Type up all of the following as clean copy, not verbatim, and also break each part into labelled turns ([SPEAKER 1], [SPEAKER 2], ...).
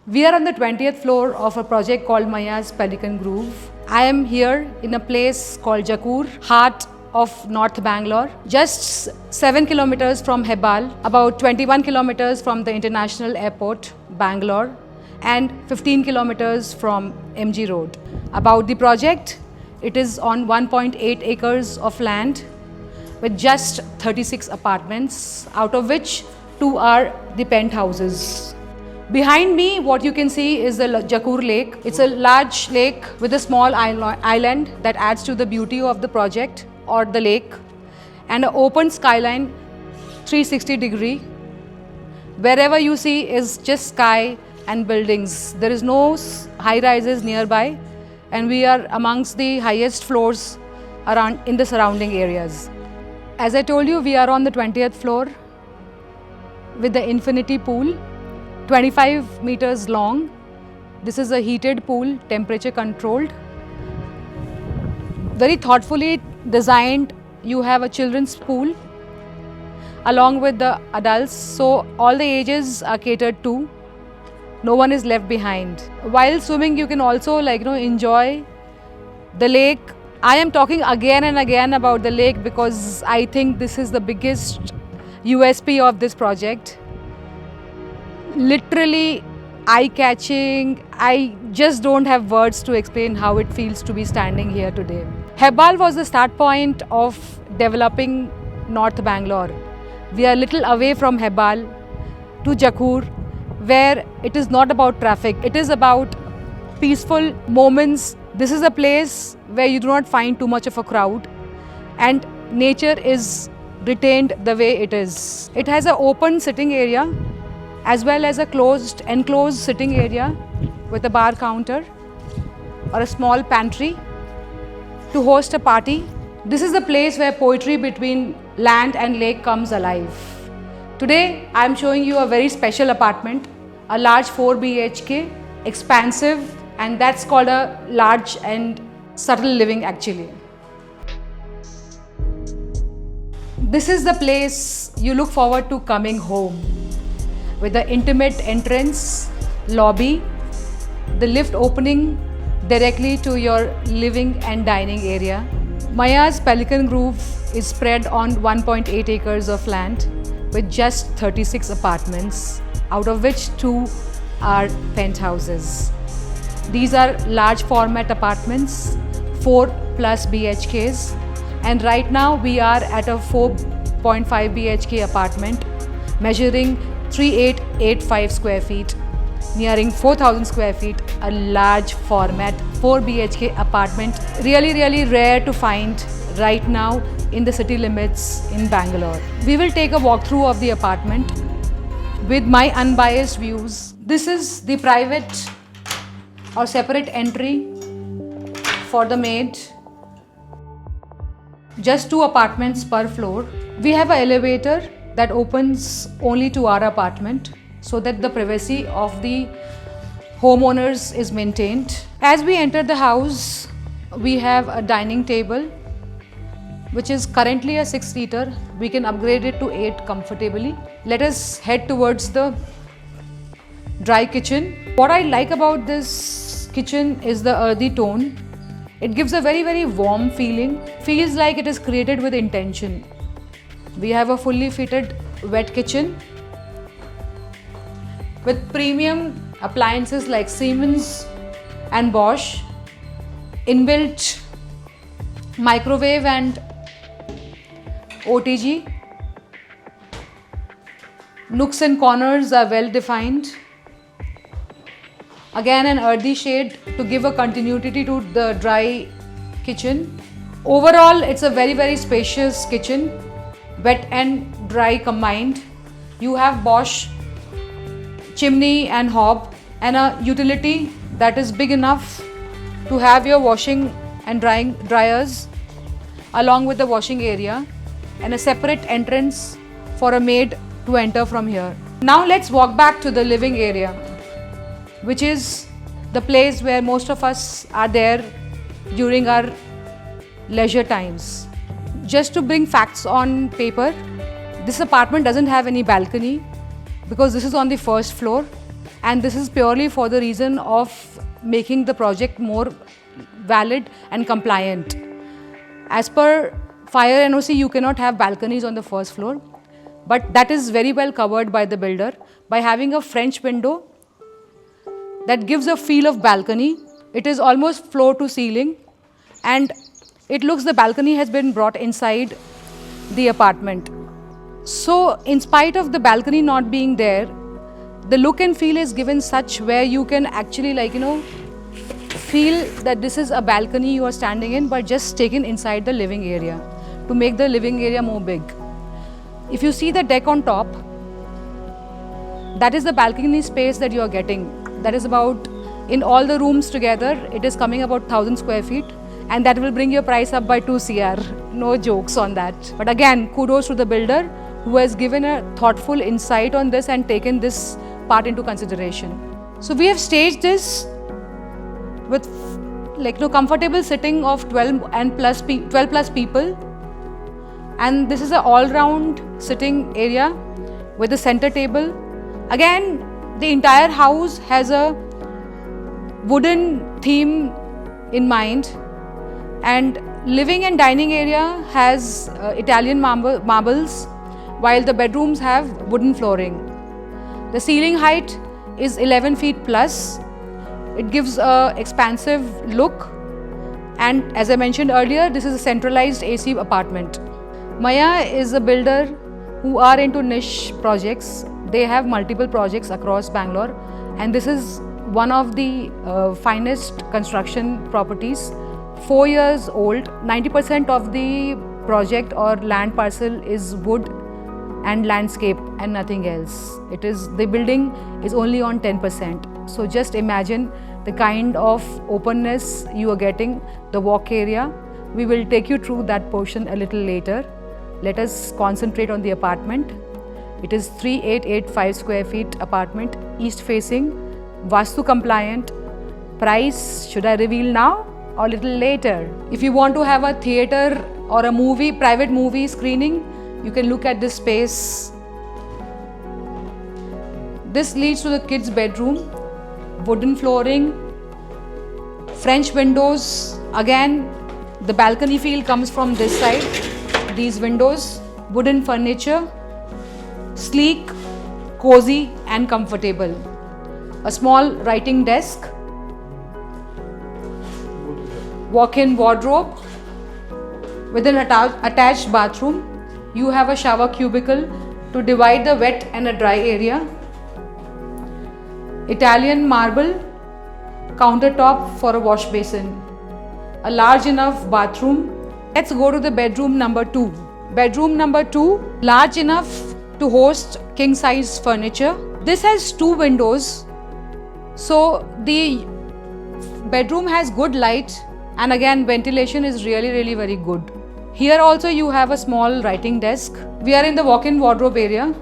[SPEAKER 1] We are on the 20th floor of a project called Maya's Pelican Grove. I am here in a place called Jakur, heart of North Bangalore, just 7 kilometers from Hebbal, about 21 kilometers from the International Airport, Bangalore, and 15 kilometers from MG Road. About the project, it is on 1.8 acres of land with just 36 apartments, out of which 2 are the penthouses. Behind me, what you can see is the Jakur Lake. It's a large lake with a small island that adds to the beauty of the project or the lake, and an open skyline 360 degree. Wherever you see is just sky and buildings. There is no high rises nearby, and we are amongst the highest floors around in the surrounding areas. As I told you, we are on the 20th floor with the infinity pool. 25 meters long. This is a heated pool, temperature controlled. Very thoughtfully designed. You have a children's pool along with the adults, so all the ages are catered to. No one is left behind. While swimming, you can also enjoy the lake. I am talking again and again about the lake because I think this is the biggest USP of this project. Literally eye-catching. I just don't have words to explain how it feels to be standing here today. Hebbal was the start point of developing North Bangalore. We are a little away from Hebbal to Jakur, where it is not about traffic. It is about peaceful moments. This is a place where you do not find too much of a crowd, and nature is retained the way it is. It has an open sitting area as well as a enclosed sitting area with a bar counter or a small pantry to host a party. This is the place where poetry between land and lake comes alive. Today, I am showing you a very special apartment, a large 4 BHK, expansive, and that's called a large and subtle living actually. This is the place you look forward to coming home, with the intimate entrance, lobby, the lift opening directly to your living and dining area. Maya's Pelican Grove is spread on 1.8 acres of land with just 36 apartments, out of which 2 are penthouses. These are large format apartments, 4+ BHKs, and right now we are at a 4.5 BHK apartment measuring 3885 square feet, nearing 4000 square feet, a large format 4 BHK apartment. Really rare to find right now in the city limits in Bangalore. We will take a walkthrough of the apartment with my unbiased views. This is the private or separate entry for the maid. Just 2 apartments per floor. We have an elevator that opens only to our apartment so that the privacy of the homeowners is maintained. As we enter the house, we have a dining table which is currently a 6-seater. We can upgrade it to 8 comfortably. Let us head towards the dry kitchen. What I like about this kitchen is the earthy tone. It gives a very warm feeling. Feels like it is created with intention. We have a fully fitted wet kitchen with premium appliances like Siemens and Bosch, inbuilt microwave and OTG. Nooks and corners are well defined. Again, an earthy shade to give a continuity to the dry kitchen. Overall, it's a very spacious kitchen, wet and dry combined. You have Bosch chimney and hob, and a utility that is big enough to have your washing and dryers along with the washing area, and a separate entrance for a maid to enter from here. Now let's walk back to the living area, which is the place where most of us are there during our leisure times. Just to bring facts on paper, this apartment doesn't have any balcony because this is on the first floor and this is purely for the reason of making the project more valid and compliant. As per fire NOC, you cannot have balconies on the first floor, but that is very well covered by the builder by having a French window that gives a feel of balcony. It is almost floor to ceiling, and it looks the balcony has been brought inside the apartment. So in spite of the balcony not being there, the look and feel is given such where you can actually feel that this is a balcony you are standing in, but just taken inside the living area to make the living area more big. If you see the deck on top, that is the balcony space that you are getting. That is about, in all the rooms together, it is coming about 1,000 square feet, and that will bring your price up by 2 CR. No jokes on that. But again, kudos to the builder who has given a thoughtful insight on this and taken this part into consideration. So we have staged this with comfortable sitting of 12 plus people, and this is an all-round sitting area with a center table. Again, the entire house has a wooden theme in mind, and living and dining area has Italian marbles, while the bedrooms have wooden flooring. The ceiling height is 11 feet plus. It gives a expansive look, and as I mentioned earlier, this is a centralized AC apartment. Maya is a builder who are into niche projects. They have multiple projects across Bangalore, and this is one of the finest construction properties. 4 years old, 90% of the project or land parcel is wood and landscape and nothing else. The building is only on 10%. So just imagine the kind of openness you are getting, the walk area. We will take you through that portion a little later. Let us concentrate on the apartment. It is 3885 square feet apartment, east facing, Vastu compliant. Price, should I reveal now or little later? If you want to have a theater or a private movie screening, you can look at this space. This leads to the kids' bedroom, wooden flooring, French windows. Again, the balcony feel comes from this side. These windows, wooden furniture, sleek, cozy and comfortable. A small writing desk, walk-in wardrobe with an attached bathroom. You have a shower cubicle to divide the wet and a dry area. Italian marble countertop for a wash basin. A large enough bathroom. Let's go to the bedroom number 2. Bedroom number 2, large enough to host king size furniture. This has 2 windows, so the bedroom has good light, and again ventilation is really very good. Here also you have a small writing desk. We are in the walk-in wardrobe area.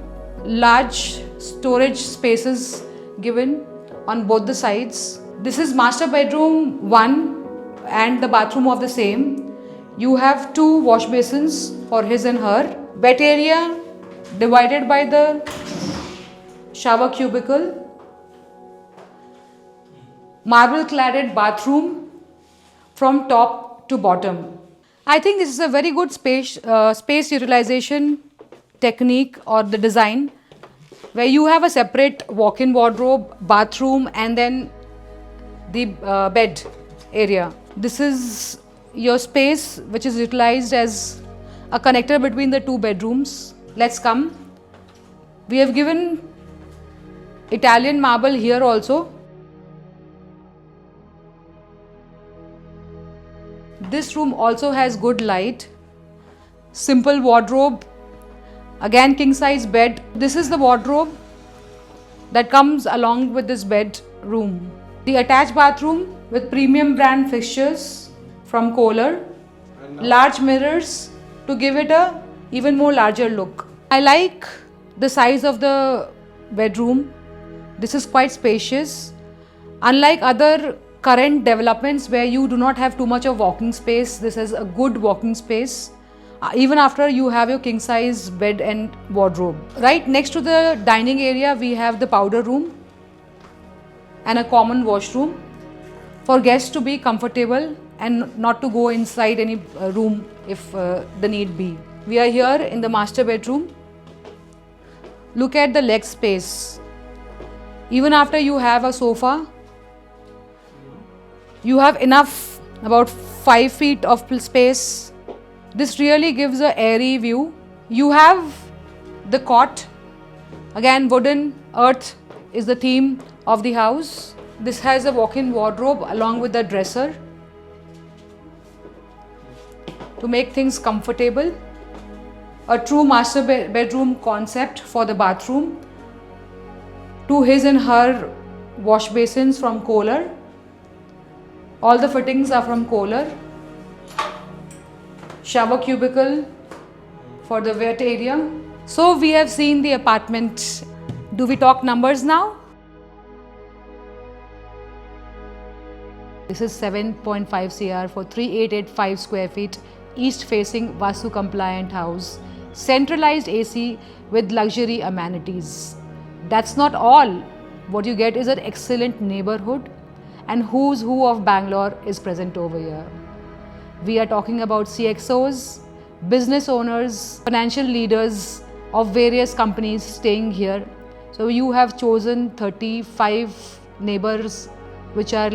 [SPEAKER 1] Large storage spaces given on both the sides. This is master bedroom 1 and the bathroom of the same. You have 2 wash basins for his and her. Wet area divided by the shower cubicle. Marble cladded bathroom from top to bottom. I think this is a very good space utilization technique or the design, where you have a separate walk-in wardrobe, bathroom and then the bed area. This is your space which is utilized as a connector between the 2 bedrooms. Let's come. We have given Italian marble here also. This room also has good light. Simple wardrobe. Again king size bed. This is the wardrobe that comes along with this bedroom. The attached bathroom with premium brand fixtures from Kohler. Large mirrors to give it a even more larger look. I like the size of the bedroom. This is quite spacious. Unlike other current developments where you do not have too much of walking space, this is a good walking space. Even after you have your king size bed and wardrobe. Right next to the dining area, we have the powder room. and a common washroom for guests to be comfortable and not to go inside any room if the need be. We are here in the master bedroom. Look at the leg space. Even after you have a sofa, you have enough, about 5 feet of space. This really gives a airy view. You have the cot. Again, wooden, earth is the theme of the house. This has a walk-in wardrobe along with the dresser to make things comfortable. A true master bedroom concept for the bathroom. 2 his and her wash basins from Kohler. All the fittings are from Kohler. Shower cubicle for the wet area. So we have seen the apartment. Do we talk numbers now? This is 7.5 CR for 3885 square feet, east facing Vastu compliant house. Centralized AC with luxury amenities. That's not all. What you get is an excellent neighborhood, and who's who of Bangalore is present over here. We are talking about CXOs, business owners, financial leaders of various companies staying here. So you have chosen 35 neighbors which are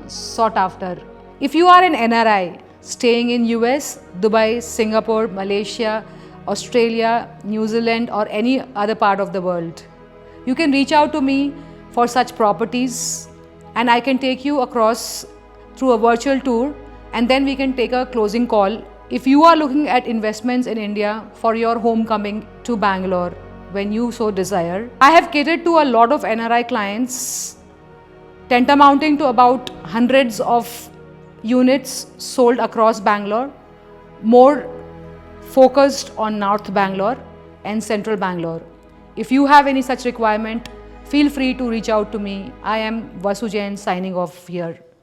[SPEAKER 1] sought after. If you are an NRI staying in US, Dubai, Singapore, Malaysia, Australia, New Zealand or any other part of the world, you can reach out to me for such properties and I can take you across through a virtual tour and then we can take a closing call. If you are looking at investments in India for your homecoming to Bangalore when you so desire, I have catered to a lot of NRI clients, tantamounting to about hundreds of units sold across Bangalore, more focused on North Bangalore and Central Bangalore. If you have any such requirement, feel free to reach out to me. I am Vasu Jain signing off here.